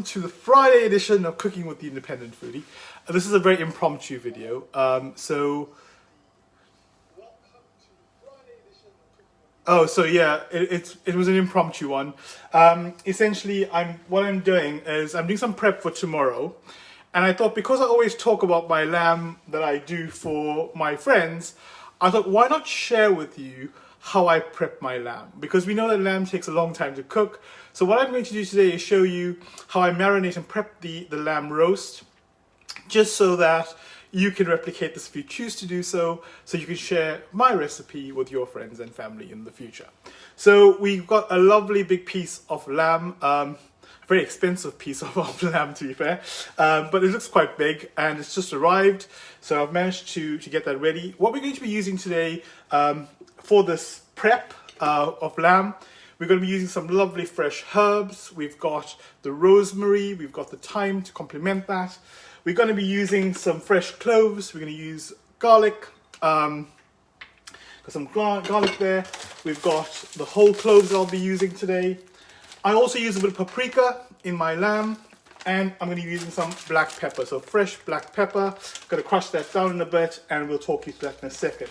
welcome to the Friday edition of Cooking with the Independent Foodie. This is a very impromptu video, it was an impromptu one. Essentially, what I'm doing is I'm doing some prep for tomorrow, and I thought because I always talk about my lamb that I do for my friends, I thought why not share with you how I prep my lamb, because we know that lamb takes a long time to cook. So what I'm going to do today is show you how I marinate and prep the lamb roast, just so that you can replicate this if you choose to do so you can share my recipe with your friends and family in the future. So we've got a lovely big piece of lamb, a very expensive piece of lamb to be fair, but it looks quite big and it's just arrived. So I've managed to get that ready. What we're going to be using today for this prep of lamb, we're going to be using some lovely fresh herbs. We've got the rosemary, we've got the thyme to complement that. We're going to be using some fresh cloves. We're going to use garlic. Got some garlic there. We've got the whole cloves I'll be using today. I also use a bit of paprika in my lamb, and I'm going to be using some black pepper. So fresh black pepper. Going to crush that down in a bit, and we'll talk you through that in a second.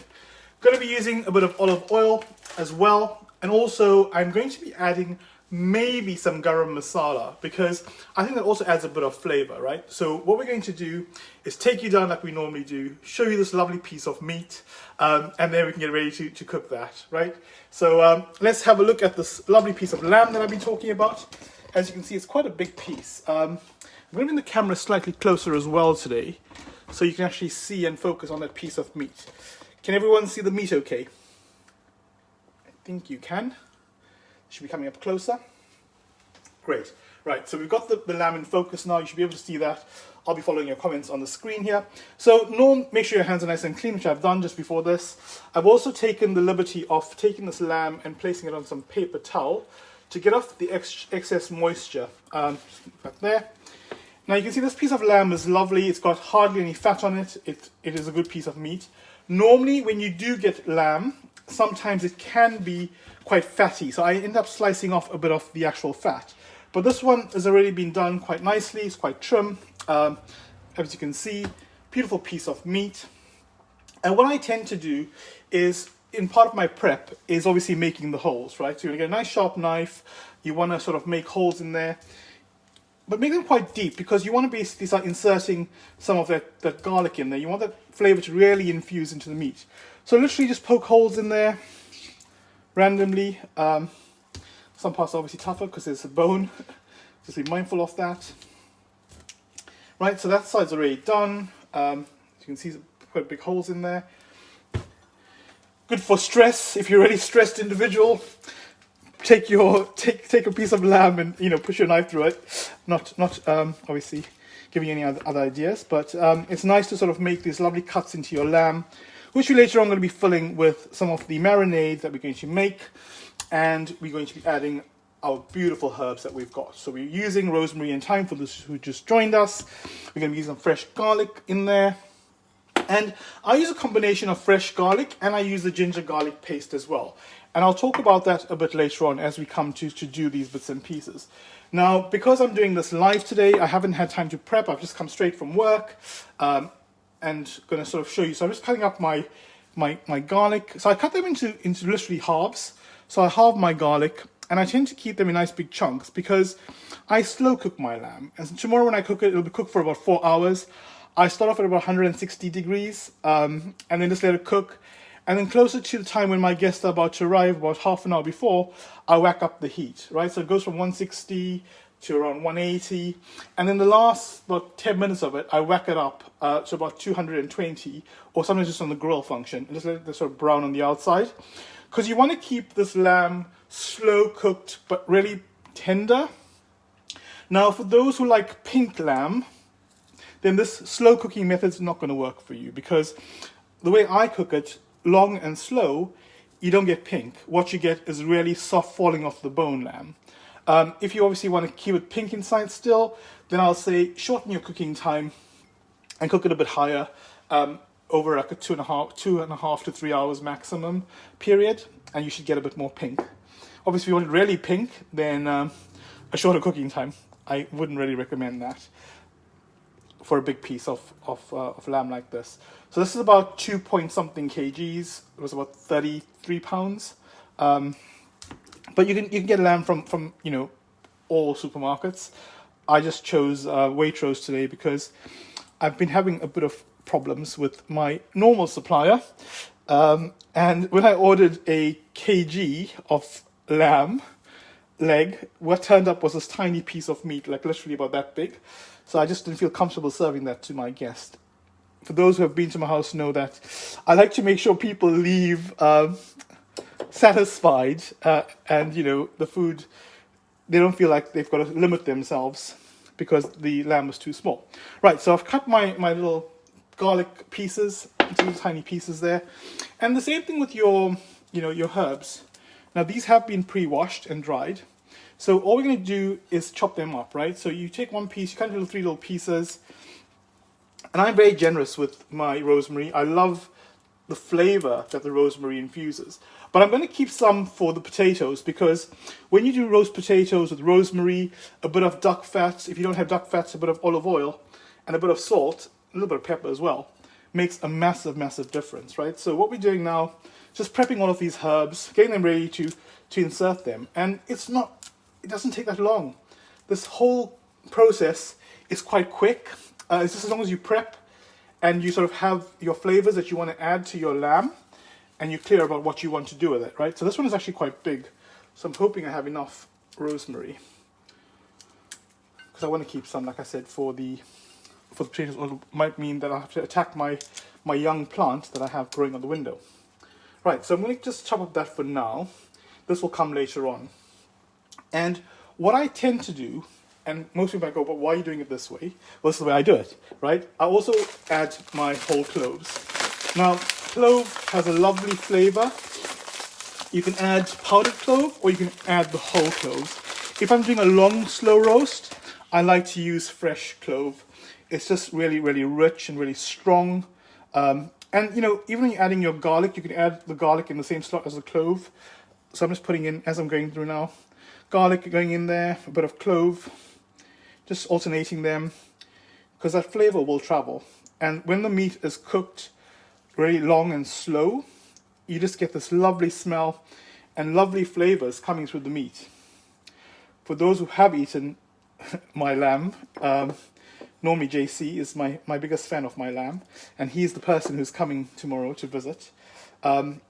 Going to be using a bit of olive oil as well, and also I'm going to be adding maybe some garam masala, because I think that also adds a bit of flavor, right? So what we're going to do is take you down like we normally do, show you this lovely piece of meat, and then we can get ready to cook that, right? So let's have a look at this lovely piece of lamb that I've been talking about. As you can see, it's quite a big piece. I'm going to bring the camera slightly closer as well today, so you can actually see and focus on that piece of meat. Can everyone see the meat okay? I think you can. Should be coming up closer. Great. Right, so we've got the lamb in focus now. You should be able to see that. I'll be following your comments on the screen here. So make sure your hands are nice and clean, which I've done just before this. I've also taken the liberty of taking this lamb and placing it on some paper towel to get off the excess moisture. Back there. Now you can see this piece of lamb is lovely. It's got hardly any fat on it. It is a good piece of meat. Normally when you do get lamb, sometimes it can be quite fatty, so I end up slicing off a bit of the actual fat. But this one has already been done quite nicely. It's quite trim. As you can see, beautiful piece of meat. And what I tend to do is, in part of my prep, is obviously making the holes, right? So you're gonna get a nice sharp knife. You wanna sort of make holes in there, but make them quite deep, because you want to basically start inserting some of that garlic in there. You want that flavor to really infuse into the meat. So literally just poke holes in there randomly. Some parts are obviously tougher because there's a bone. Just be mindful of that. Right, so that side's already done. As you can see, quite big holes in there. Good for stress. If you're a really stressed individual, take a piece of lamb and push your knife through it. Not obviously giving you any other ideas, but it's nice to sort of make these lovely cuts into your lamb, which we later on going to be filling with some of the marinade that we're going to make, and we're going to be adding our beautiful herbs that we've got. So we're using rosemary and thyme for those who just joined us. We're going to be using some fresh garlic in there, and I use a combination of fresh garlic and I use the ginger garlic paste as well. And I'll talk about that a bit later on as we come to do these bits and pieces. Now, because I'm doing this live today, I haven't had time to prep. I've just come straight from work and going to sort of show you. So I'm just cutting up my garlic. So I cut them into literally halves. So I halve my garlic, and I tend to keep them in nice big chunks because I slow cook my lamb. And tomorrow when I cook it, it'll be cooked for about 4 hours. I start off at about 160 degrees and then just let it cook. And then closer to the time when my guests are about to arrive, about half an hour before, I whack up the heat, right? So it goes from 160 to around 180. And then the last about 10 minutes of it, I whack it up to about 220, or sometimes just on the grill function, and just let it sort of brown on the outside. Because you want to keep this lamb slow cooked, but really tender. Now, for those who like pink lamb, then this slow cooking method is not going to work for you, because the way I cook it, long and slow, you don't get pink. What you get is really soft falling off the bone lamb. If you obviously want to keep it pink inside still, then I'll say shorten your cooking time and cook it a bit higher, over like a 2.5 to 3 hours maximum period, and you should get a bit more pink. Obviously, if you want it really pink, then a shorter cooking time. I wouldn't really recommend that for a big piece of lamb like this. So this is about 2 point something kgs. It was about 33 pounds. But you can get lamb from all supermarkets. I just chose Waitrose today because I've been having a bit of problems with my normal supplier. And when I ordered a kg of lamb leg, what turned up was this tiny piece of meat, like literally about that big. So I just didn't feel comfortable serving that to my guest. For those who have been to my house know that I like to make sure people leave satisfied, and the food, they don't feel like they've got to limit themselves because the lamb was too small. Right, so I've cut my little garlic pieces into tiny pieces there. And the same thing with your herbs. Now these have been pre-washed and dried. So all we're going to do is chop them up, right? So you take one piece, you cut it into 3 little pieces. And I'm very generous with my rosemary. I love the flavor that the rosemary infuses. But I'm going to keep some for the potatoes, because when you do roast potatoes with rosemary, a bit of duck fat, if you don't have duck fat, a bit of olive oil, and a bit of salt, a little bit of pepper as well, makes a massive, massive difference, right? So what we're doing now, just prepping all of these herbs, getting them ready to insert them. And it doesn't take that long. This whole process is quite quick. It's just as long as you prep and you sort of have your flavors that you want to add to your lamb, and you're clear about what you want to do with it, right? So this one is actually quite big. So I'm hoping I have enough rosemary, because I want to keep some, like I said, for the potatoes. Or it might mean that I have to attack my young plant that I have growing on the window. Right, so I'm going to just chop up that for now. This will come later on. And what I tend to do, and most people might go, but why are you doing it this way? Well, this is the way I do it, right? I also add my whole cloves. Now, clove has a lovely flavor. You can add powdered clove, or you can add the whole clove. If I'm doing a long, slow roast, I like to use fresh clove. It's just really, really rich and really strong. And, even when you're adding your garlic, you can add the garlic in the same slot as the clove. So I'm just putting in, as I'm going through now, garlic going in there, a bit of clove, just alternating them, because that flavor will travel. And when the meat is cooked really long and slow, you just get this lovely smell and lovely flavors coming through the meat. For those who have eaten my lamb, normally JC is my biggest fan of my lamb, and he's the person who's coming tomorrow to visit. And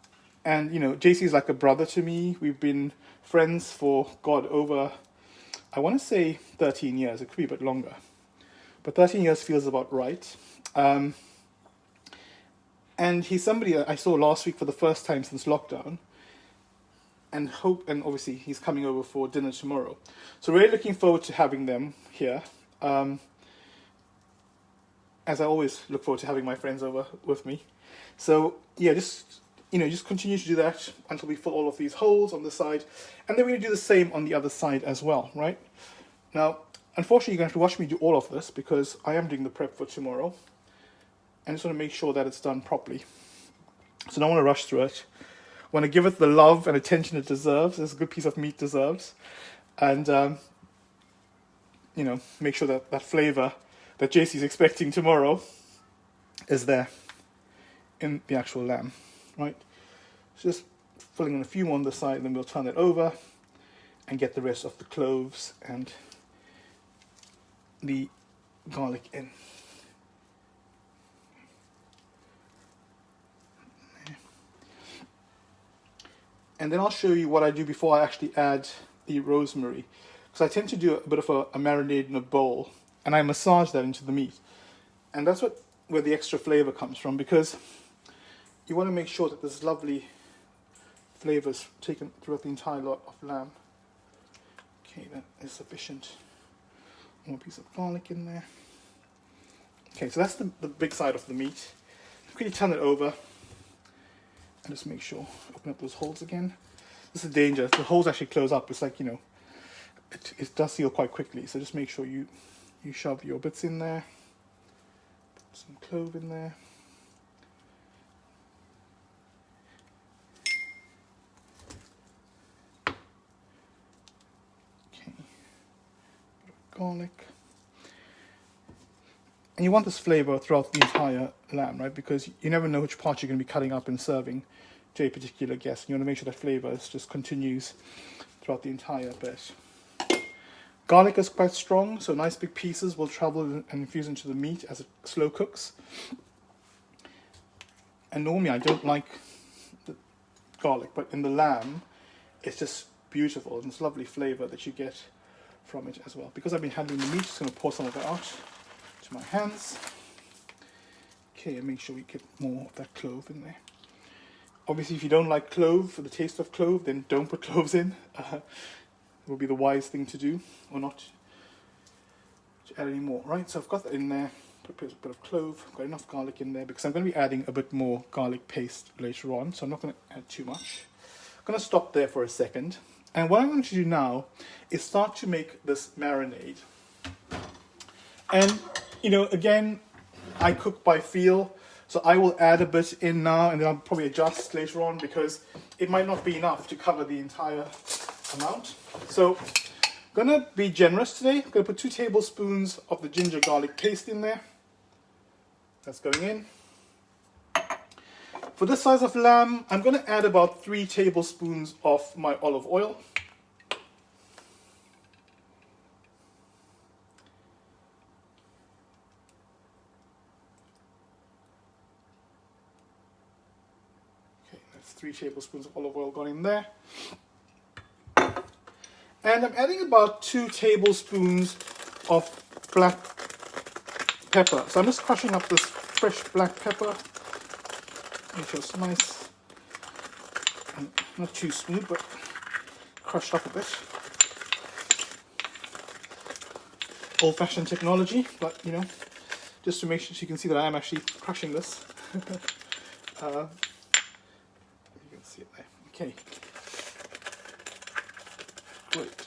JC is like a brother to me. We've been friends for, over, I want to say 13 years. It could be a bit longer, but 13 years feels about right. And he's somebody that I saw last week for the first time since lockdown, and obviously he's coming over for dinner tomorrow. So really looking forward to having them here. As I always look forward to having my friends over with me. So yeah, just continue to do that until we fill all of these holes on the side, and then we're going to do the same on the other side as well, right? Now, unfortunately, you're going to have to watch me do all of this because I am doing the prep for tomorrow. I just want to make sure that it's done properly. So I don't want to rush through it. I want to give it the love and attention it deserves, as a good piece of meat deserves. And, make sure that that flavor that JC's expecting tomorrow is there in the actual lamb, right? So just filling in a few more on the side, and then we'll turn it over and get the rest of the cloves and the garlic in. And then I'll show you what I do before I actually add the rosemary. Because I tend to do a bit of a marinade in a bowl, and I massage that into the meat. And that's where the extra flavor comes from, because you want to make sure that there's lovely flavors taken throughout the entire lot of lamb. Okay, that is sufficient. One piece of garlic in there. Okay, so that's the big side of the meat. Quickly turn it over. And just make sure, open up those holes again. This is danger. The holes actually close up. It's like, it does seal quite quickly. So just make sure you shove your bits in there. Put some clove in there. Okay. garlic. And you want this flavor throughout the entire lamb, right? Because you never know which part you're going to be cutting up and serving to a particular guest. You want to make sure that flavor just continues throughout the entire bit. Garlic is quite strong, so nice big pieces will travel and infuse into the meat as it slow cooks. And normally I don't like the garlic, but in the lamb, it's just beautiful, and it's lovely flavor that you get from it as well. Because I've been handling the meat, just going to pour some of it out to my hands. Okay, and make sure we get more of that clove in there. Obviously, if you don't like clove, for the taste of clove, then don't put cloves in. It will be the wise thing to do, or not to add any more. Right, so I've got that in there. Put a bit of clove. I've got enough garlic in there because I'm going to be adding a bit more garlic paste later on, so I'm not going to add too much. I'm going to stop there for a second. And what I'm going to do now is start to make this marinade. And, you know, again, I cook by feel, so I will add a bit in now and then I'll probably adjust later on because it might not be enough to cover the entire amount. So I'm going to be generous today. I'm going to put 2 tablespoons of the ginger garlic paste in there. That's going in. For this size of lamb, I'm going to add about 3 tablespoons of my olive oil. Okay, that's 3 tablespoons of olive oil gone in there. And I'm adding about 2 tablespoons of black pepper. So I'm just crushing up this fresh black pepper. Make sure it's nice and not too smooth, but crushed up a bit. Old-fashioned technology, but you know, just to make sure you can see that I am actually crushing this. You can see it there. Okay. Great.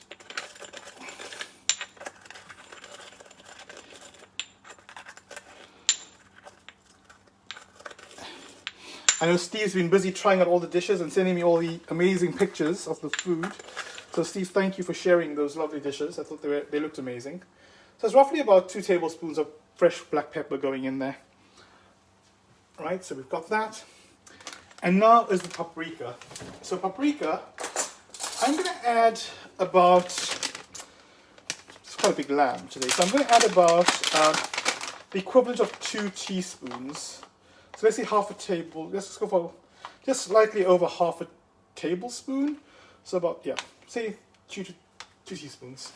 I know Steve's been busy trying out all the dishes and sending me all the amazing pictures of the food. So Steve, thank you for sharing those lovely dishes. I thought they looked amazing. So it's roughly about 2 tablespoons of fresh black pepper going in there. Right, so we've got that. And now is the paprika. So paprika, I'm going to add about, it's quite a big lamb today, so I'm going to add about the equivalent of 2 teaspoons. So let's say half a table, let's just go for just slightly over half a tablespoon. So about, yeah, say 2 teaspoons.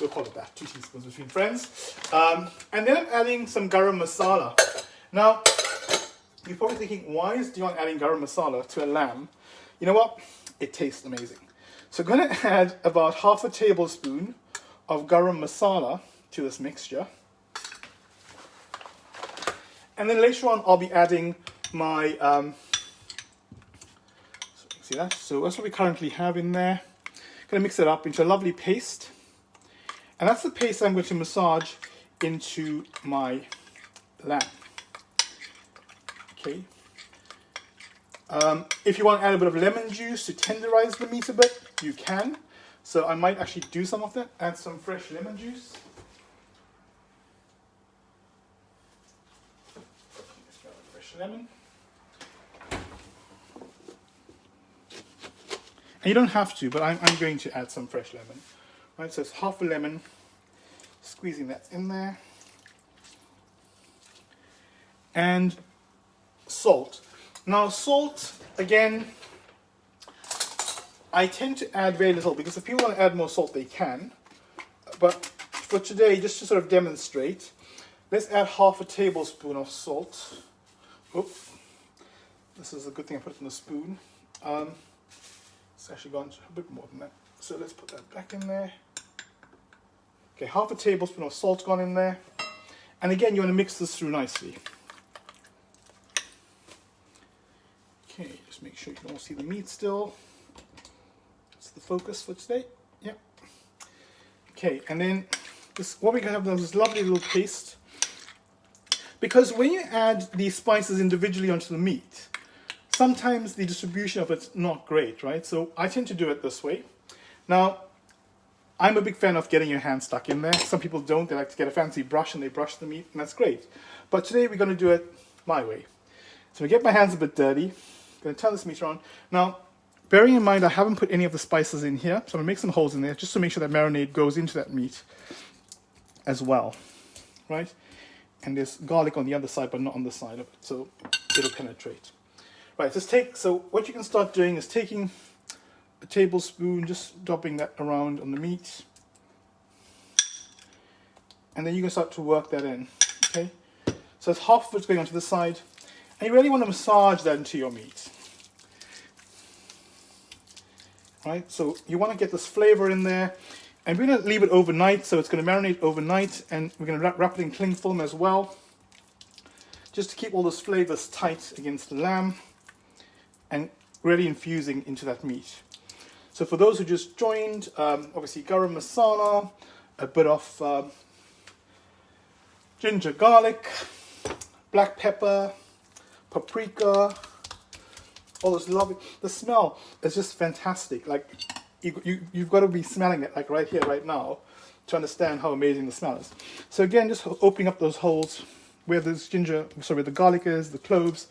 We'll call it that, 2 teaspoons between friends. And then I'm adding some garam masala. Now, you're probably thinking, why is Dion adding garam masala to a lamb? You know what? It tastes amazing. So I'm going to add about half a tablespoon of garam masala to this mixture. And then later on, I'll be adding my, see that? So that's what we currently have in there. Going to mix it up into a lovely paste. And that's the paste I'm going to massage into my lamb. Okay. If you want to add a bit of lemon juice to tenderize the meat a bit, you can. So I might actually do some of that, add some fresh lemon juice. Lemon. And you don't have to, but I'm going to add some fresh lemon. Right, so it's half a lemon, squeezing that in there. And salt. Now salt, again, I tend to add very little because if people want to add more salt, they can. But for today, just to sort of demonstrate, let's add half a tablespoon of salt. Oh, this is a good thing I put it in the spoon. It's actually gone a bit more than that. So let's put that back in there. Okay, half a tablespoon of salt gone in there. And again, you want to mix this through nicely. Okay, just make sure you can all see the meat still. That's the focus for today. Yep. Okay, and then this, what we can have is this lovely little paste. Because when you add these spices individually onto the meat, sometimes the distribution of it's not great, right? So I tend to do it this way. Now, I'm a big fan of getting your hand stuck in there. Some people don't. They like to get a fancy brush and they brush the meat, and that's great. But today we're going to do it my way. So I get my hands a bit dirty. I'm going to turn this meat around. Now, bearing in mind I haven't put any of the spices in here, so I'm going to make some holes in there just to make sure that marinade goes into that meat as well, right? And there's garlic on the other side, but not on the side of it, so it'll penetrate. Right, so what you can start doing is taking a tablespoon, just dropping that around on the meat, and then you can start to work that in, okay? So it's half of it's going onto the side, and you really want to massage that into your meat. Right, so you want to get this flavor in there, and we're going to leave it overnight, so it's going to marinate overnight, and we're going to wrap it in cling film as well, just to keep all those flavors tight against the lamb, and really infusing into that meat. So for those who just joined, obviously garam masala, a bit of ginger garlic, black pepper, paprika, all this lovely, the smell is just fantastic. Like you've got to be smelling it like right here, right now, to understand how amazing the smell is. So again, just opening up those holes where this where the garlic is, the cloves,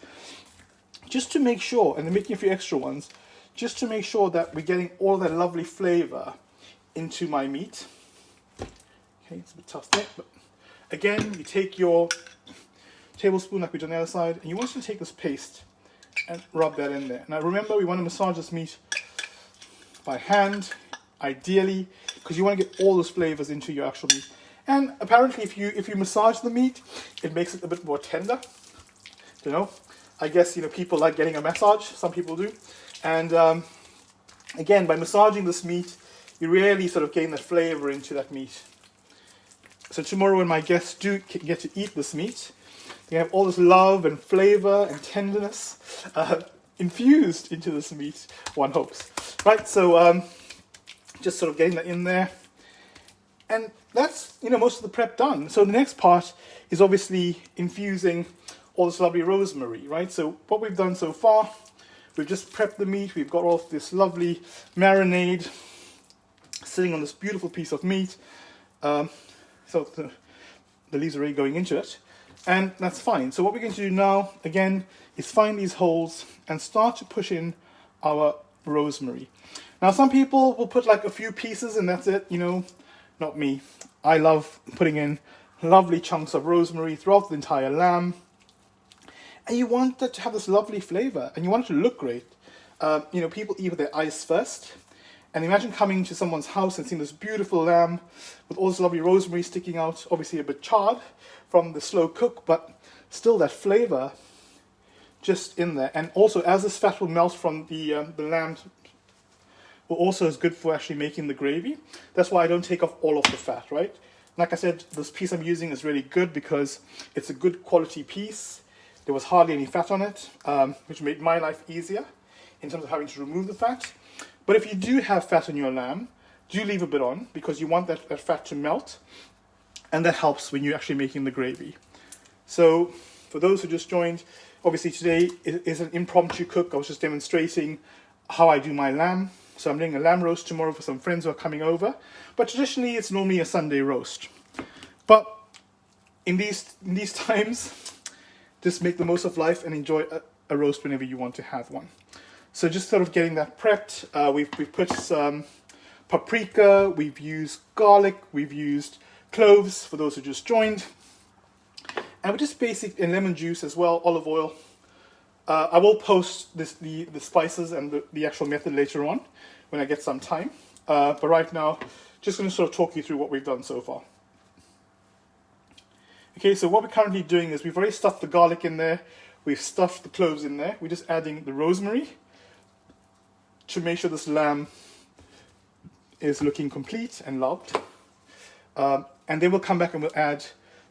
just to make sure, and then making a few extra ones, just to make sure that we're getting all that lovely flavor into my meat. Okay, it's a bit tough there, but again, you take your tablespoon like we did on the other side, and you want to take this paste and rub that in there. Now remember, we want to massage this meat by hand, ideally, because you want to get all those flavors into your actual meat. And apparently, if you massage the meat, it makes it a bit more tender. You know, I guess people like getting a massage. Some people do. And again, by massaging this meat, you really sort of gain that flavor into that meat. So tomorrow, when my guests do get to eat this meat, they have all this love and flavor and tenderness infused into this meat, one hopes. Right, so just sort of getting that in there. And that's, most of the prep done. So the next part is obviously infusing all this lovely rosemary, right? So what we've done so far, we've just prepped the meat. We've got all of this lovely marinade sitting on this beautiful piece of meat. So the leaves are already going into it. And that's fine. So what we're going to do now, again, is find these holes and start to push in our rosemary. Now, some people will put like a few pieces and that's it, not me. I love putting in lovely chunks of rosemary throughout the entire lamb. And you want that to have this lovely flavor, and you want it to look great. People eat with their eyes first. And imagine coming to someone's house and seeing this beautiful lamb with all this lovely rosemary sticking out, obviously a bit charred from the slow cook, but still that flavor just in there. And also, as this fat will melt from the lamb, will also is good for actually making the gravy. That's why I don't take off all of the fat, right? Like I said, this piece I'm using is really good because it's a good quality piece. There was hardly any fat on it, which made my life easier in terms of having to remove the fat. But if you do have fat on your lamb, do leave a bit on because you want that fat to melt, and that helps when you're actually making the gravy. So for those who just joined, obviously today is an impromptu cook. I was just demonstrating how I do my lamb. So I'm doing a lamb roast tomorrow for some friends who are coming over. But traditionally, it's normally a Sunday roast. But in these times, just make the most of life and enjoy a roast whenever you want to have one. So just sort of getting that prepped. We've put some paprika, we've used garlic, we've used cloves for those who just joined. And we're just basic in lemon juice as well, olive oil. I will post the spices and the actual method later on when I get some time. But right now, just going to sort of talk you through what we've done so far. Okay, so what we're currently doing is we've already stuffed the garlic in there. We've stuffed the cloves in there. We're just adding the rosemary to make sure this lamb is looking complete and loved. And then we'll come back and we'll add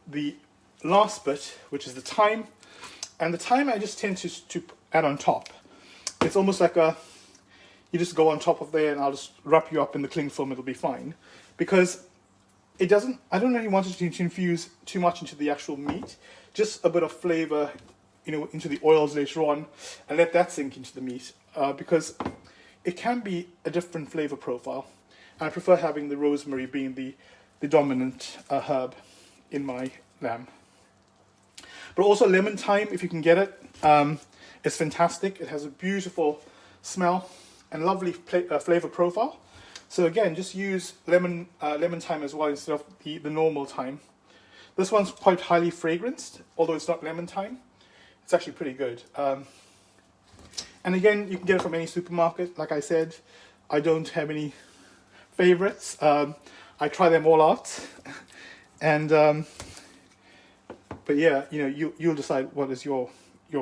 the last bit, which is the thyme. And the thyme I just tend to add on top. It's almost like you just go on top of there and I'll just wrap you up in the cling film, it'll be fine. Because I don't really want it to infuse too much into the actual meat. Just a bit of flavor, into the oils later on, and let that sink into the meat. Because it can be a different flavor profile. I prefer having the rosemary being the dominant herb in my lamb. But also lemon thyme, if you can get it, is fantastic. It has a beautiful smell and lovely flavor profile. So again, just use lemon thyme as well instead of the normal thyme. This one's quite highly fragranced, although it's not lemon thyme. It's actually pretty good. And again, you can get it from any supermarket. Like I said, I don't have any favorites. I try them all out. And but yeah, you know, you'll decide what is your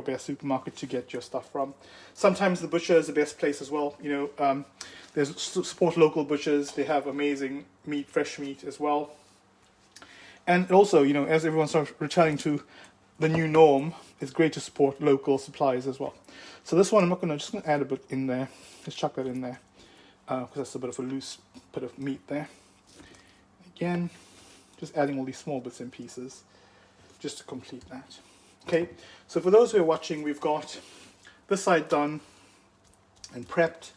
best supermarket to get your stuff from. Sometimes the butcher is the best place as well. You know, there's support local butchers. They have amazing meat, fresh meat as well. And also, you know, as everyone starts returning to the new norm, it's great to support local suppliers as well. So this one, just gonna add a bit in there. Just chuck that in there because that's a bit of a loose bit of meat there. Again, just adding all these small bits and pieces just to complete that. Okay, so for those who are watching, we've got this side done and prepped.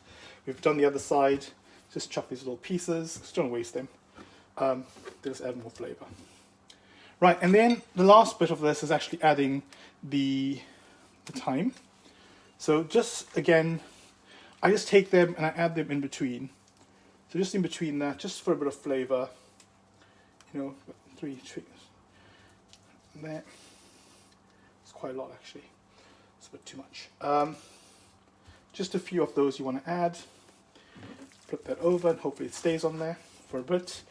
We've done the other side. Just chuck these little pieces. Just don't waste them. They just add more flavor. Right, and then the last bit of this is actually adding the thyme. So just again, I just take them and I add them in between. So just in between that, just for a bit of flavor. You know, 3 triggers. There. It's quite a lot actually. It's a bit too much. Just a few of those you want to add. Flip that over and hopefully it stays on there for a bit.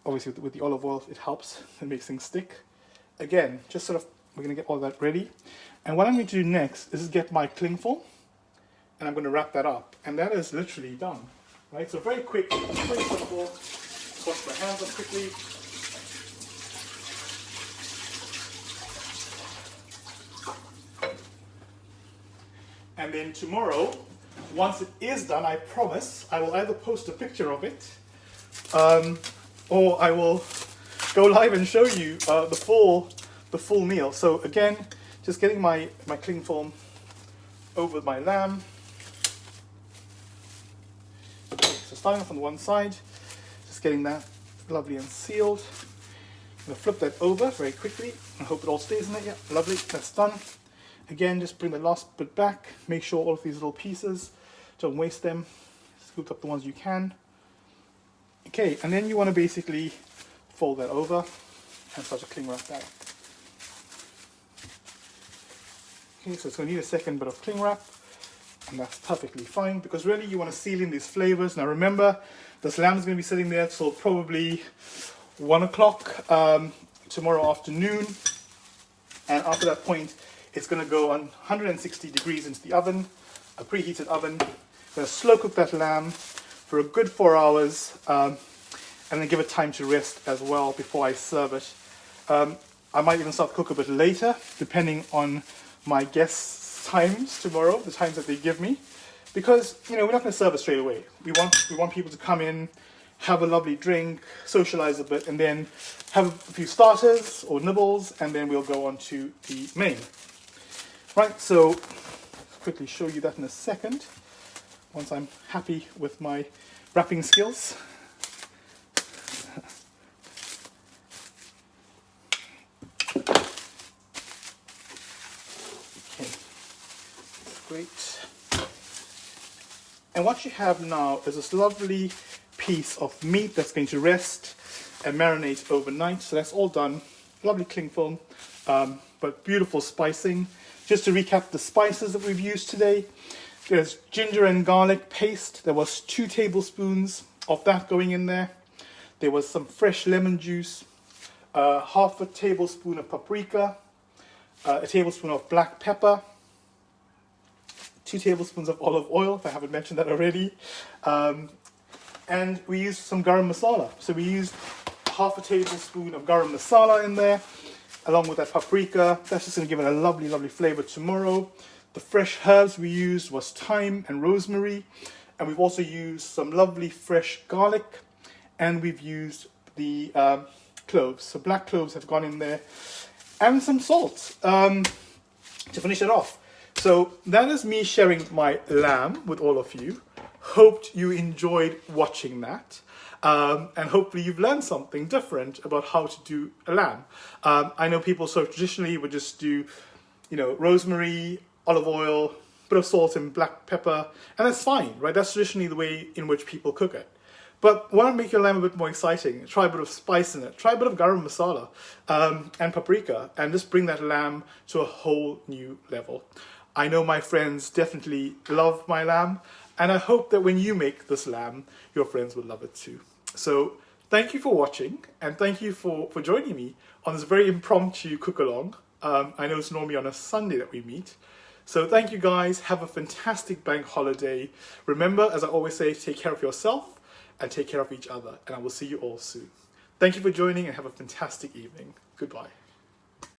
Obviously with the olive oil it helps, it makes things stick. Again, just sort of, we're going to get all that ready. And what I'm going to do next is get my cling film and I'm going to wrap that up. And that is literally done. Right, so very quick, very simple. Wash my hands up quickly. And then tomorrow, once it is done, I promise, I will either post a picture of it, or I will go live and show you the full meal. So again, just getting my cling film over my lamb. Okay, so starting off on one side, just getting that lovely and sealed. I'm going to flip that over very quickly. I hope it all stays in there. Yeah, lovely, that's done. Again, just bring the last bit back. Make sure all of these little pieces, don't waste them. Scoop up the ones you can. Okay, and then you want to basically fold that over and start to cling wrap that. Okay, so it's going to need a second bit of cling wrap, and that's perfectly fine because really you want to seal in these flavors. Now remember, this lamb is going to be sitting there till probably 1 o'clock tomorrow afternoon, and after that point, it's going to go on 160 degrees into the oven, a preheated oven. I'm going to slow cook that lamb for a good 4 hours, and then give it time to rest as well before I serve it. I might even start to cook a bit later, depending on my guests' times tomorrow, the times that they give me, because you know we're not going to serve it straight away. We want people to come in, have a lovely drink, socialize a bit, and then have a few starters or nibbles, and then we'll go on to the main. Right, so quickly show you that in a second, once I'm happy with my wrapping skills. Okay, great. And what you have now is this lovely piece of meat that's going to rest and marinate overnight. So that's all done. Lovely cling film, but beautiful spicing. Just to recap the spices that we've used today, there's ginger and garlic paste. There was 2 tablespoons of that going in there. There was some fresh lemon juice, half a tablespoon of paprika, a tablespoon of black pepper, 2 tablespoons of olive oil, if I haven't mentioned that already. And we used some garam masala. So we used half a tablespoon of garam masala in there, along with that paprika. That's just going to give it a lovely, lovely flavor tomorrow. The fresh herbs we used was thyme and rosemary. And we've also used some lovely fresh garlic. And we've used the cloves. So black cloves have gone in there. And some salt to finish it off. So that is me sharing my lamb with all of you. hoped you enjoyed watching that. And hopefully you've learned something different about how to do a lamb. I know people so traditionally would just do, rosemary, olive oil, bit of salt and black pepper, and that's fine, right? That's traditionally the way in which people cook it. But want to make your lamb a bit more exciting, try a bit of spice in it, try a bit of garam masala and paprika, and just bring that lamb to a whole new level. I know my friends definitely love my lamb, and I hope that when you make this lamb, your friends will love it too. So thank you for watching, and thank you for joining me on this very impromptu cook-along. I know it's normally on a Sunday that we meet. So thank you guys, have a fantastic bank holiday. Remember, as I always say, take care of yourself and take care of each other, and I will see you all soon. Thank you for joining and have a fantastic evening. Goodbye.